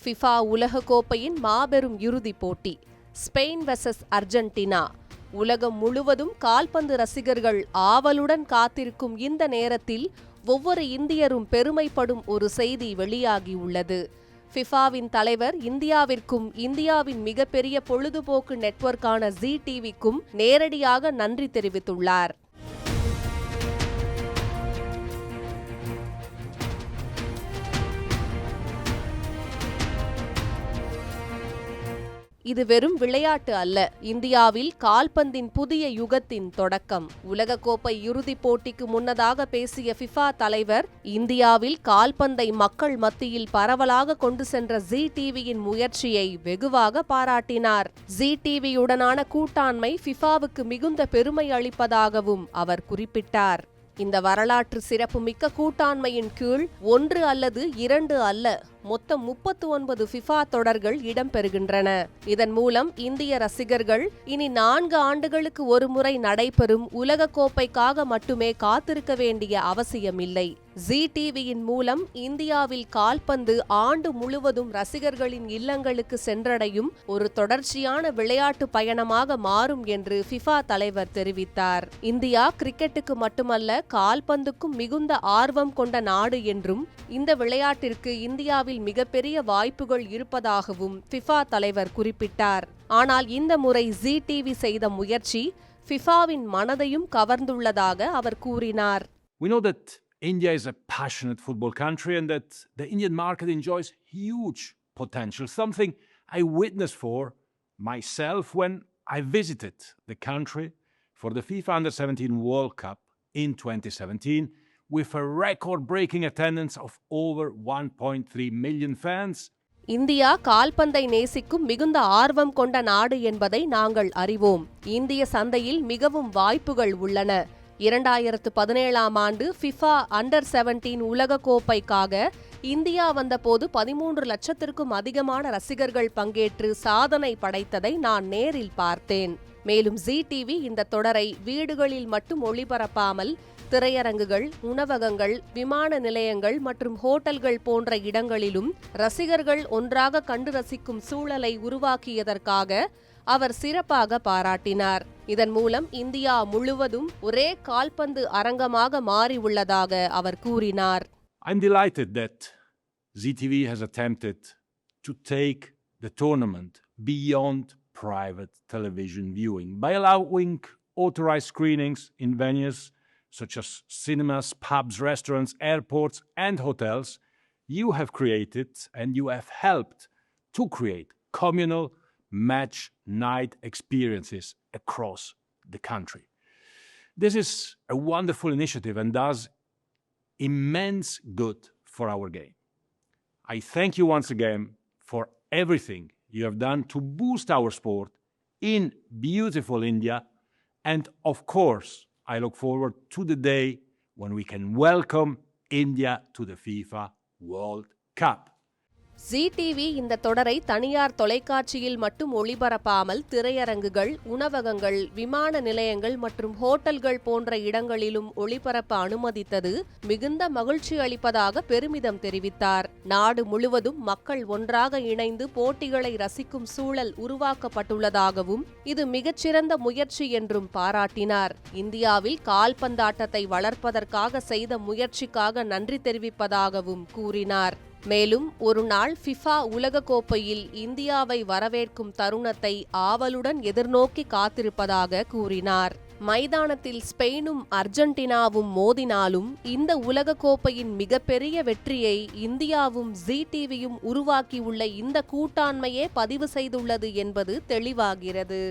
FIFA உலகக்கோப்பையின் மாபெரும் இறுதிப் போட்டி ஸ்பெயின் வெர்சஸ் அர்ஜென்டினா. உலகம் முழுவதும் கால்பந்து ரசிகர்கள் ஆவலுடன் காத்திருக்கும் இந்த நேரத்தில் ஒவ்வொரு இந்தியரும் பெருமைப்படும் ஒரு செய்தி வெளியாகியுள்ளது. ஃபிஃபாவின் தலைவர் இந்தியாவிற்கும் இந்தியாவின் மிகப்பெரிய பொழுதுபோக்கு நெட்வொர்க்கான ஜீ டிவிக்கும் நேரடியாக நன்றி தெரிவித்துள்ளார். இது வெறும் விளையாட்டு அல்ல, இந்தியாவில் கால்பந்தின் புதிய யுகத்தின் தொடக்கம். உலகக்கோப்பை இறுதிப் போட்டிக்கு முன்னதாக பேசிய ஃபிஃபா தலைவர் இந்தியாவில் கால்பந்தை மக்கள் மத்தியில் பரவலாக கொண்டு சென்ற ஜீ டிவியின் முயற்சியை வெகுவாக பாராட்டினார். ஜீ டிவியுடனான கூட்டாண்மை ஃபிஃபாவுக்கு மிகுந்த பெருமை அளிப்பதாகவும் அவர் குறிப்பிட்டார். இந்த வரலாற்று சிறப்புமிக்க கூட்டாண்மையின் கீழ் 1 அல்லது 2 அல்ல, மொத்தம் 39 ஃபிஃபா தொடர்கள் இடம்பெறுகின்றன. இதன் மூலம் இந்திய ரசிகர்கள் இனி 4 ஆண்டுகளுக்கு ஒருமுறை நடைபெறும் உலகக்கோப்பைக்காக மட்டுமே காத்திருக்க வேண்டிய அவசியமில்லை. ஜீ டிவியின் மூலம் இந்தியாவில் கால்பந்து ஆண்டு முழுவதும் ரசிகர்களின் இல்லங்களுக்கு சென்றடையும் ஒரு தொடர்ச்சியான விளையாட்டு பயணமாக மாறும் என்று ஃபிஃபா தலைவர் தெரிவித்தார். இந்தியா கிரிக்கெட்டுக்கு மட்டுமல்ல, கால்பந்துக்கும் மிகுந்த ஆர்வம் கொண்ட நாடு என்றும் இந்த விளையாட்டிற்கு இந்தியாவில் மிகப்பெரிய வாய்ப்புகள் இருப்பதாகவும் ஃபிஃபா தலைவர் குறிப்பிட்டார். ஆனால் இந்த முறை ஜீ டிவி செய்த முயற்சி ஃபிஃபாவின் மனதையும் கவர்ந்துள்ளதாக அவர் கூறினார். We know that India is a passionate football country and that the Indian market enjoys huge potential, something I witnessed for myself when I visited the country for the FIFA Under-17 World Cup in 2017 with a record-breaking attendance of over 1.3 million fans. India கால்பந்தை நேசிக்கும் மிகுந்த ஆர்வம் கொண்ட நாடு என்பதை நாங்கள் அறிவோம். இந்திய சந்தையில் மிகவும் வாய்ப்புகள் உள்ளன. 2017ஆம் ஆண்டு ஃபிஃபா Under-17 உலகக்கோப்பைக்காக இந்தியா வந்தபோது 13 லட்சத்திற்கும் அதிகமான ரசிகர்கள் பங்கேற்று சாதனை படைத்ததை நான் நேரில் பார்த்தேன். மேலும் ஜீ டிவி இந்த தொடரை வீடுகளில் மட்டும் ஒளிபரப்பாமல் திரையரங்குகள், உணவகங்கள், விமான நிலையங்கள் மற்றும் ஹோட்டல்கள் போன்ற இடங்களிலும் ரசிகர்கள் ஒன்றாக கண்டு ரசிக்கும் சூழலை உருவாக்கியதற்காக அவர் சிறப்பாக பாராட்டினார். இதன் மூலம் இந்தியா முழுவதும் ஒரே கால்பந்து அரங்கமாக மாறி உள்ளதாக அவர் கூறினார். I'm delighted that Zee TV has attempted to take the tournament beyond private television viewing by allowing authorized screenings in venues such as cinemas, pubs, restaurants, airports and hotels. You have created and you have helped to create communal match night experiences across the country. This is a wonderful initiative and does immense good for our game. I thank you once again for everything you have done to boost our sport in beautiful India, and of course I look forward to the day when we can welcome India to the FIFA World Cup. Zee TV இந்த தொடரை தனியார் தொலைக்காட்சியில் மட்டும் ஒளிபரப்பாமல் திரையரங்குகள், உணவகங்கள், விமான நிலையங்கள் மற்றும் ஹோட்டல்கள் போன்ற இடங்களிலும் ஒளிபரப்ப அனுமதித்தது மிகுந்த மகிழ்ச்சி அளிப்பதாக பெருமிதம் தெரிவித்தார். நாடு முழுவதும் மக்கள் ஒன்றாக இணைந்து போட்டிகளை ரசிக்கும் சூழல் உருவாக்கப்பட்டுள்ளதாகவும் இது மிகச்சிறந்த முயற்சி என்றும் பாராட்டினார். இந்தியாவில் கால்பந்தாட்டத்தை வளர்ப்பதற்காக செய்த முயற்சிக்காக நன்றி தெரிவிப்பதாகவும் கூறினார். மேலும் ஒரு நாள் ஃபிஃபா உலகக்கோப்பையில் இந்தியாவை வரவேற்கும் தருணத்தை ஆவலுடன் எதிர்நோக்கி காத்திருப்பதாக கூறினார். மைதானத்தில் ஸ்பெயினும் அர்ஜென்டினாவும் மோதினாலும் இந்த உலகக்கோப்பையின் மிகப்பெரிய வெற்றியை இந்தியாவும் ஜீ டிவியும் உருவாக்கியுள்ள இந்த கூட்டாண்மையே பதிவு செய்துள்ளது என்பது தெளிவாகிறது.